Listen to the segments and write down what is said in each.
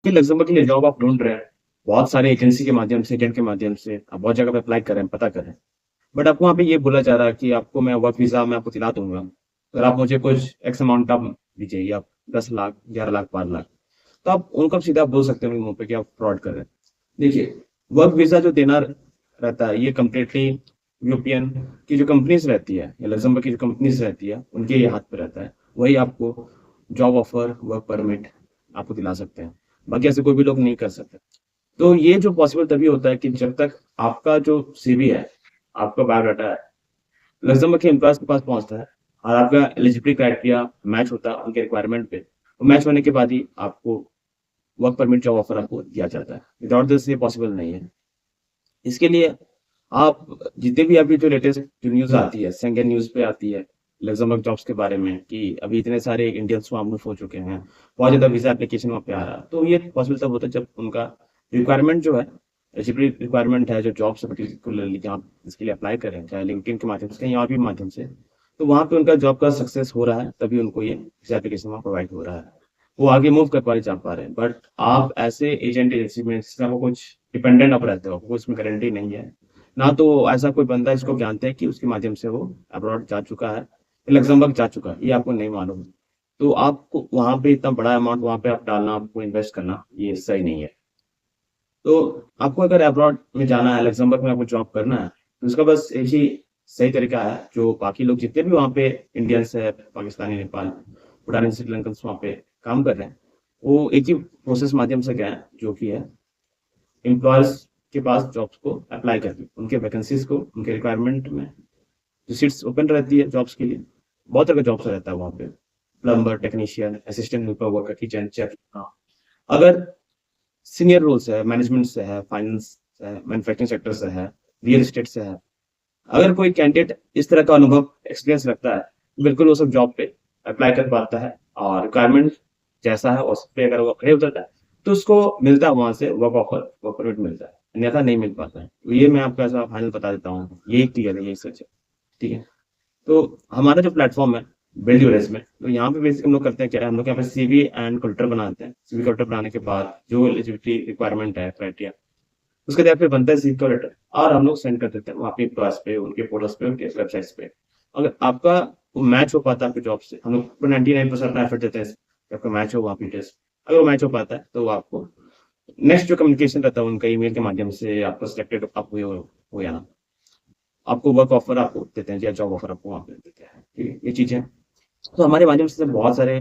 कि लग्ज़मबर्ग के लिए जॉब आप ढूँढ रहे हैं, बहुत सारे एजेंसी के माध्यम से, एजेंट के माध्यम से, आप बहुत जगह पे अप्लाई कर रहे हैं, पता कर रहे हैं। बट आपको वहाँ पे ये बोला जा रहा है कि आपको मैं वर्क वीज़ा मैं आपको दिला दूँगा, अगर आप मुझे कुछ एक्स अमाउंट आप दीजिए या 10 लाख, 11 लाख, 12 लाख। तो आप उनको सीधा बोल सकते हैं उनके मुँह पे कि आप फ्रॉड कर रहे हैं। देखिए, वर्क वीज़ा जो देना रहता है, ये कंप्लीटली यूरोपियन की जो कंपनीज़ रहती है या लग्ज़मबर्ग की जो कंपनीज़ रहती है, उनके ये हाथ पे रहता है। वही आपको जॉब ऑफ़र, वर्क परमिट आपको दिला सकते हैं। बाकी ऐसे कोई भी लोग नहीं कर सकते। तो ये जो पॉसिबल तभी होता है कि जब तक आपका जो सीवी है, आपका बायोडाटा है, लग्ज़मबर्ग के एम्प्लॉयर्स के पास पहुँचता है और आपका एलिजिबिलिटी क्राइटेरिया मैच होता है उनके रिक्वायरमेंट पे, तो मैच होने के बाद ही आपको वर्क परमिट जॉब ऑफर आपको दिया जाता है। विदाउट दिस ये पॉसिबल नहीं है। इसके लिए आप जितने भी अभी जो लेटेस्ट जो न्यूज़ आती है, शेंगेन न्यूज़ पे आती है, लग्ज़मबर्ग जॉब्स के बारे में कि अभी इतने सारे इंडियंस वहाँ मूव हो चुके हैं, बहुत ज़्यादा वीज़ा एप्लीकेशन वहाँ पे आ रहा है। तो ये पॉसिबल तब होता है जब उनका रिक्वायरमेंट जो है, एलिजिबिलिटी रिक्वायरमेंट है जो जॉब्स पर्टिकुलरली जहाँ इसके लिए अप्लाई करें, चाहे लिंक्डइन के माध्यम से कहीं और भी माध्यम से, तो वहाँ पे उनका जॉब का सक्सेस हो रहा है, तभी उनको ये वीज़ा एप्लीकेशन वहाँ प्रोवाइड हो रहा है। वो आगे मूव कर पा रहे, जा पा रहे हैं। बट आप ऐसे एजेंट एजेंसी में जिसमें आपको कुछ डिपेंडेंट आप रहते हो, आपको उसमें गारंटी नहीं है। ना तो ऐसा कोई बंदा जिसको जानते हैं कि उसके माध्यम से वो अब्रॉड जा चुका है, लग्ज़मबर्ग जा चुका है, ये आपको नहीं मालूम। तो आपको वहाँ पे इतना बड़ा अमाउंट वहाँ पे आप डालना, आपको इन्वेस्ट करना, ये सही नहीं है। तो आपको अगर अब्रॉड में जाना है, लग्ज़मबर्ग में आपको जॉब करना है, तो उसका बस एक ही सही तरीका है, जो बाकी लोग जितने भी वहाँ पे इंडियंस है, पाकिस्तानी, नेपाल, भूटानी, श्रीलंकन्स वहाँ पे काम कर रहे हैं, वो एक ही प्रोसेस माध्यम से गए हैं, जो कि है एम्प्लॉयर्स के पास जॉब्स को अप्लाई करके, उनके वैकेंसीज़ को, उनके रिक्वायरमेंट में जो सीट्स ओपन रहती है जॉब्स के लिए, बहुत तरह का जॉब्स रहता है वहाँ पे। Plumber, technician, assistant helper worker, kitchen, chef. हाँ, अगर सीनियर रोल से है, मैनेजमेंट से है, फाइनेंस से है, मैन्युफैक्चरिंग सेक्टर से है, रियल एस्टेट से है। अगर कोई कैंडिडेट इस तरह का अनुभव, एक्सपीरियंस रखता है, तो बिल्कुल वो सब जॉब पे अप्लाई कर पाता है और रिक्वायरमेंट जैसा है उस पे अगर वो खड़े उतरता है, तो उसको मिलता है वहाँ से वर्क ऑफर, वर्क परमिट मिलता है। अन्यथा नहीं मिल पाता है। तो ये मैं आपको ऐसा फाइनल बता देता हूँ। यही क्लियर है, यही सच है। ठीक है? तो हमारा जो प्लेटफ़ॉर्म है, बिल्ड योर रेज़्यूमे, तो यहाँ पे बेसिक हम लोग करते हैं क्या है, हम लोग यहाँ पे सीवी एंड कल्टर बनाते हैं। सीवी कल्टर बनाने के बाद जो एलिजिबिलिटी रिक्वायरमेंट है, क्राइटेरिया, उसके आधार पे बनता है सीवी का लेटर और हम लोग सेंड कर देते हैं वहाँ पे एम्प्लॉयर्स पे, उनके पोर्टल्स पे, उनके वेबसाइट्स पे। अगर आपका वो मैच हो पाता है आपके जॉब से, हम लोग 99% अपना एफर्ट देते हैं कि आपका मैच हो वहाँ पे टेस्ट। अगर वो मैच हो पाता है, तो वो आपको नेक्स्ट जो कम्युनिकेशन रहता है उनका ईमेल के माध्यम से आपको सिलेक्टेड आप हुए हो या ना, आपको वर्क ऑफर आपको देते हैं या जॉब ऑफर आपको वहाँ पे देते हैं। ठीक है? ये चीज़ें तो हमारे माध्यम से बहुत सारे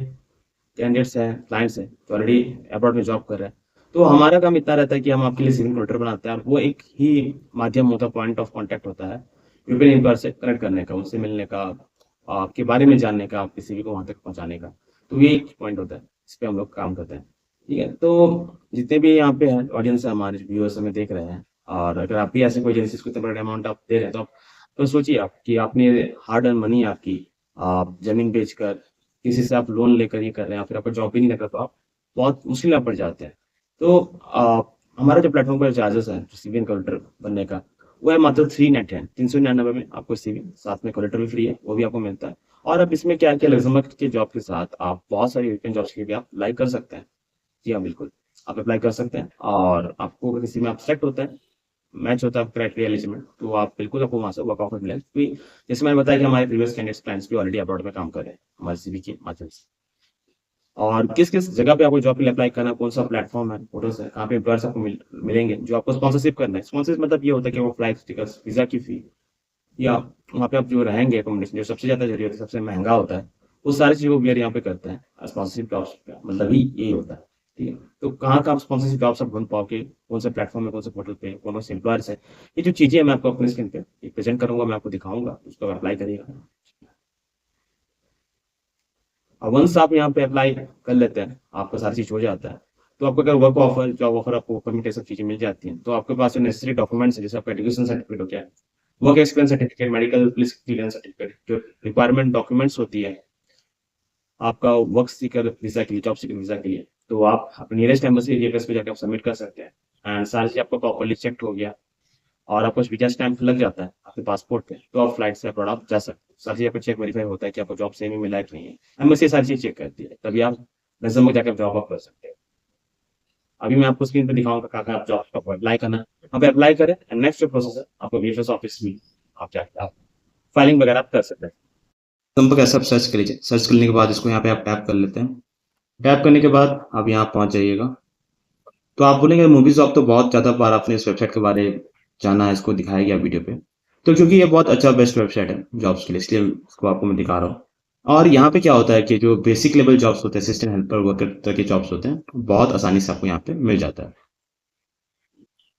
कैंडिडेट्स हैं, क्लाइंट्स हैं, जो ऑलरेडी अब्रॉड में जॉब कर रहे हैं। तो हमारा काम इतना रहता है कि हम आपके लिए सीवी रिक्रूटर बनाते हैं और वो एक ही माध्यम होता है, पॉइंट ऑफ कॉन्टैक्ट होता है, विभिन्न एम्प्लॉयर से कनेक्ट करने का, उनसे मिलने का, आपके बारे में जानने का, आपके सीवी को वहाँ तक पहुँचाने का। तो ये एक पॉइंट होता है, इस पे हम लोग काम करते हैं। ठीक है? तो जितने भी यहाँ पे हैं ऑडियंस है हमारे, व्यूअर्स हमें देख रहे हैं और अगर आप भी ऐसे कोई एजेंसीज़ को इतना बड़ा अमाउंट आप दे रहे हैं, तो आप तो सोचिए आप कि आपने हार्ड अर्न मनी है आपकी, आप ज़मीन बेचकर, किसी से आप लोन लेकर ये कर रहे हैं या फिर आपका जॉब भी नहीं लग रहा, तो आप बहुत मुश्किल में पड़ जाते हैं। तो हमारा जो प्लेटफ़ॉर्म का चार्जेस है, सीवी एनकाउंटर बनने का, वो है मात्र 399 399 में आपको सीवी, साथ में कोलेटरल फ्री है, वो भी आपको मिलता है। और अब इसमें क्या है कि लग्ज़मबर्ग के जॉब के साथ आप बहुत सारी यूरोपियन जॉब्स के लिए भी आप अप्लाई कर सकते हैं। जी हाँ, बिल्कुल। आप अप्लाई कर सकते हैं और आपको अगर किसी में आप सेलेक्ट होते हैं, मैच होता है आपका क्राइटेरिया एलिजिबल, तो आप बिल्कुल आपको वहाँ से वर्क ऑफर मिलेगा। क्योंकि जैसे मैंने बताया कि हमारे प्रीवियस कैंडिडेट्स क्लाइंट्स भी ऑलरेडी अब्रॉड में काम कर रहे हैं, हमारे सीवी के माध्यम से। और किस-किस जगह पे आपको जॉब के लिए अप्लाई करना है, कौन-सा प्लेटफ़ॉर्म है, पोर्टल्स है, कहाँ पे एम्प्लॉयर्स आपको मिलेंगे, जो आपको स्पॉन्सरशिप करना है। स्पॉन्सरशिप मतलब ये होता है कि वो फ्लाइट्स, टिकट्स, वीज़ा की फ़ी या वहाँ पे आप जो रहेंगे अकोमोडेशन जो सबसे ज़्यादा ज़रूरी होता है, सबसे महँगा होता है, वो सारी चीज़ें वो बियर यहाँ पे करते हैं। स्पॉन्सरशिप जॉब्स का मतलब ही यही होता है। ठीक है? तो कहाँ का आप स्पॉन्सरशिप जॉब्स आप ढूँढ पाओगे, कौन से प्लेटफ़ॉर्म में, कौन से पोर्टल पे, कौन से एम्प्लॉयर्स हैं, ये जो चीज़ें हैं मैं आपको अपने स्क्रीन पे एक प्रेज़ेंट करूँगा, मैं आपको दिखाऊँगा, उसको आप अप्लाई करिएगा। और वंस आप यहाँ पे अप्लाई कर लेते हैं, आपका सारी चीज़ हो जाता है, तो आपको अगर वर्क ऑफर, जॉब ऑफर आपको परमिट ये सब चीज़ें मिल जाती हैं, तो आपके पास जो नेसेसरी डॉक्यूमेंट्स हैं, जैसे आपका एजुकेशन सर्टिफिकेट हो गया, work experience certificate, medical police clearance certificate, जो रिक्वायरमेंट डॉक्यूमेंट्स होती है, आपका वर्क सीकर वीज़ा के लिए, जॉब सीकर वीज़ा के लिए, तो आप अपने नियरेस्ट एम्बेसी एड्रेस पे जाके आप सबमिट कर सकते हैं। एंड सारी चीज़ आपका प्रॉपर्ली चेक्ड हो गया और आपका वीज़ा स्टैम्प लग जाता है आपके पासपोर्ट पे, तो आप फ्लाइट से अब्रॉड आप जा सकते हो। सारी चीज़ आपका चेक वेरीफाई होता है कि आपको जॉब सही में मिला है कि नहीं है। एम्बेसी ये सारी चीज़ चेक करती है, तभी आप लग्ज़मबर्ग जाके जॉब आप कर सकते हैं। अभी मैं आपको स्क्रीन पे दिखाऊंगा कहाँ कहाँ आप जॉब को अप्लाई करना है, वहाँ पे अप्लाई करें एंड नेक्स्ट जो प्रोसेस है आपको वीएफएस ऑफिस में आप जाके आप फाइलिंग वगैरह आप कर सकते हैं। संपर्क ऐसा आप सर्च कर लीजिए, सर्च करने के बाद इसको यहाँ पे आप टैप कर लेते हैं। टैप करने के बाद आप यहाँ पहुँच जाइएगा। तो आप बोलेंगे मूवी जॉब तो बहुत ज़्यादा बार आपने इस वेबसाइट के बारे में जाना है, इसको दिखाया गया वीडियो पे। तो क्योंकि ये बहुत अच्छा बेस्ट वेबसाइट है जॉब्स के लिए, इसलिए इसको आपको मैं दिखा रहा हूँ। और यहाँ पे क्या होता है कि जो बेसिक लेवल जॉब्स होते हैं, असिस्टेंट हेल्पर वर्कर तरह के जॉब्स होते हैं, बहुत आसानी से आपको यहाँ पे मिल जाता है।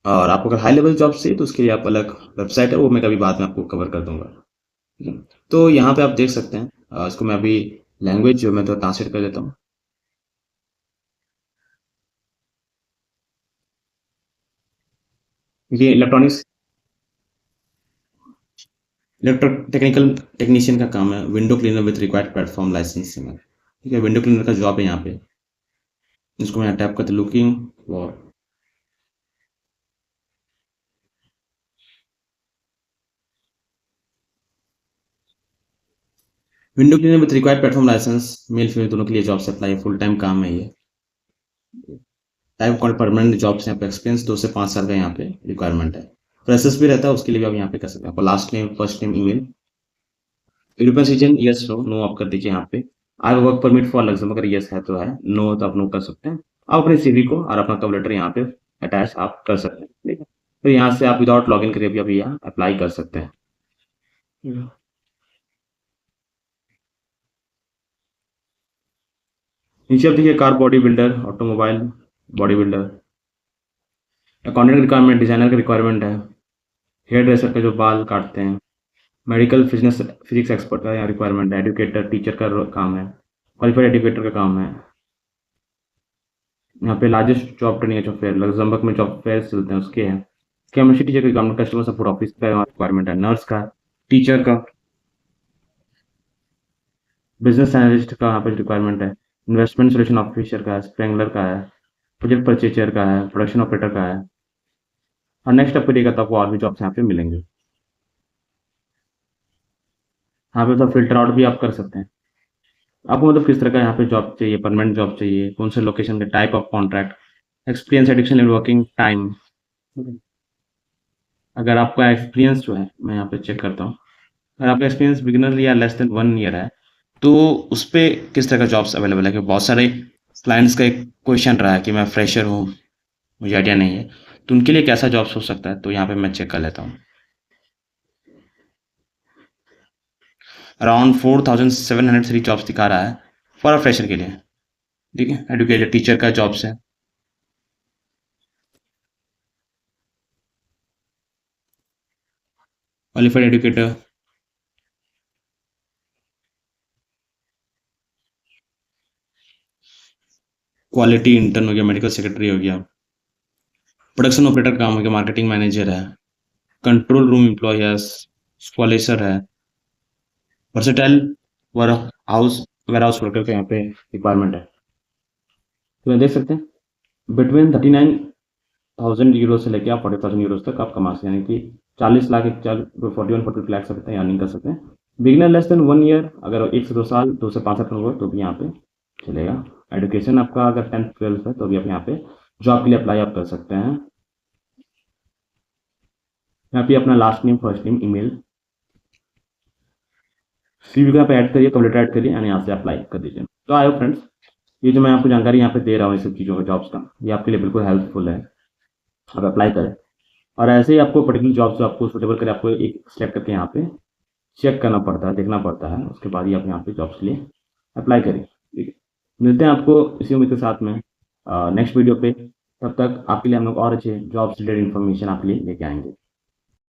और आपको अगर हाई लेवल जॉब चाहिए तो उसके लिए आप अलग वेबसाइट है, वो मैं कभी बाद में आपको कवर कर दूंगा। ठीक है, तो यहाँ पे आप देख सकते हैं। इसको मैं अभी लैंग्वेज जो मैं तो ट्रांसलेट कर देता हूँ। ये इलेक्ट्रॉनिक्स इलेक्ट्रो टेक्निकल टेक्नीशियन का काम है, window cleaner with required platform licensing है। ठीक है, विंडो क्लीनर का जॉब है यहाँ पे। इसको मैं टैप करते लुकिंग और window cleaner with required platform licence, male female दोनों के लिए जॉब से अप्लाई है, फुल टाइम काम है ये। टाइप कॉल परमानेंट जॉब्स यहाँ पे, एक्सपीरियंस 2 से 5 साल का यहाँ पे रिक्वायरमेंट है। प्रोसेस भी रहता है, उसके लिए भी आप यहाँ पे कर सकते हैं। आपको last name first name email, European citizen yes no आप कर दीजिए यहाँ पे। I work permit for Luxembourg, अगर यस है तो है, नो तो आप नो कर सकते हैं। आप अपने सीवी को और अपना कवर लेटर यहाँ पे अटैच आप कर सकते हैं। ठीक है, तो यहाँ से आप विदाउट लॉगिन करिए भी अभी यहाँ अप्लाई कर सकते हैं। नीचे आप देखिए car body builder, automobile body builder, accountant requirement, designer का रिक्वायरमेंट है, हेयर ड्रेसर का जो बाल काटते हैं, मेडिकल फिजिक्स फिजिक्स एक्सपर्ट का यहाँ रिक्वायरमेंट है, एजुकेटर टीचर का काम है, क्वालिफाइड एजुकेटर का काम है। यहाँ पे largest job training job fair Luxembourg में जॉब फेयर चलते हैं उसके हैं। केमिस्ट्री टीचर का रिक्वायरमेंट, कस्टमर सपोर्ट ऑफिस का रिक्वायरमेंट है, नर्स का, टीचर का, बिजनेस एनालिस्ट का यहाँ पे रिक्वायरमेंट है, इन्वेस्टमेंट सोल्यूशन ऑफिसर का है, स्प्रेंगलर का है, प्रोजेक्ट परचेजर का है, प्रोडक्शन ऑपरेटर का है। और नेक्स्ट आपको देखा तो आपको और भी जॉब्स यहाँ पे मिलेंगे। यहाँ पे तो फिल्टर आउट भी आप कर सकते हैं। आपको मतलब किस तरह का यहाँ पे जॉब चाहिए, परमानेंट जॉब चाहिए, कौन से लोकेशन के, type of contract, experience, additional working time. अगर आपका एक्सपीरियंस जो है मैं यहाँ पे चेक करता हूँ, अगर आपका एक्सपीरियंस बिगिनर या लेस देन 1 ईयर है तो उस पे किस तरह का जॉब्स अवेलेबल है। क्योंकि बहुत सारे क्लाइंट्स का एक क्वेश्चन रहा है कि मैं फ्रेशर हूँ, मुझे आइडिया नहीं है, तो उनके लिए कैसा जॉब्स हो सकता है, तो यहाँ पे मैं चेक कर लेता हूँ। अराउंड 4703 जॉब्स दिखा रहा है फॉर अ फ्रेशर के लिए। ठीक है, एडुकेटेड टीचर का जॉब्स है, क्वालिफाइड एडुकेटर, क्वालिटी इंटर्न हो गया, मेडिकल सेक्रेटरी हो गया, प्रोडक्शन ऑपरेटर काम हो गया, मार्केटिंग मैनेजर है, कंट्रोल रूम एम्प्लॉय है, स्क्वालेसर है, versatile warehouse warehouse worker का यहाँ पे रिक्वायरमेंट है। तो मैं देख सकते हैं बिटवीन 39,000 यूरो से लेकर आप 40,000 यूरो तक आप कमा सकते हैं, यानी कि 40 लाख 41-42 लाख से अर्निंग कर सकते हैं। बिगिनर लेस देन 1 ईयर, अगर 1 से 2 साल 2 से 5 साल का होगा तो भी यहाँ पे चलेगा। एजुकेशन आपका अगर 10th 12th है तो भी आप यहाँ पे जॉब के लिए अप्लाई आप कर सकते हैं। यहाँ पे अपना last name first name email, CV को यहाँ पे ऐड करिए, कवर लेटर ऐड करिए एंड यहाँ से अप्लाई कर दीजिए। तो आयो फ्रेंड्स, ये जो मैं आपको जानकारी यहाँ पे दे रहा हूँ इस सब चीज़ों का जॉब्स का, ये आपके लिए बिल्कुल हेल्पफुल है। आप अप्लाई करें और ऐसे ही आपको पर्टिकुलर जॉब जो आपको सुटेबल करे आपको एक सेलेक्ट करके यहाँ पे चेक करना पड़ता है, देखना पड़ता है, उसके बाद ही आप यहाँ पे जॉब्स के लिए अप्लाई करें। ठीक है, मिलते हैं आपको इसी उम्मीद के साथ में नेक्स्ट वीडियो पे। तब तक आपके लिए हम लोग और अच्छे जॉब्स रिलेटेड इन्फॉर्मेशन आपके लिए लेके आएंगे।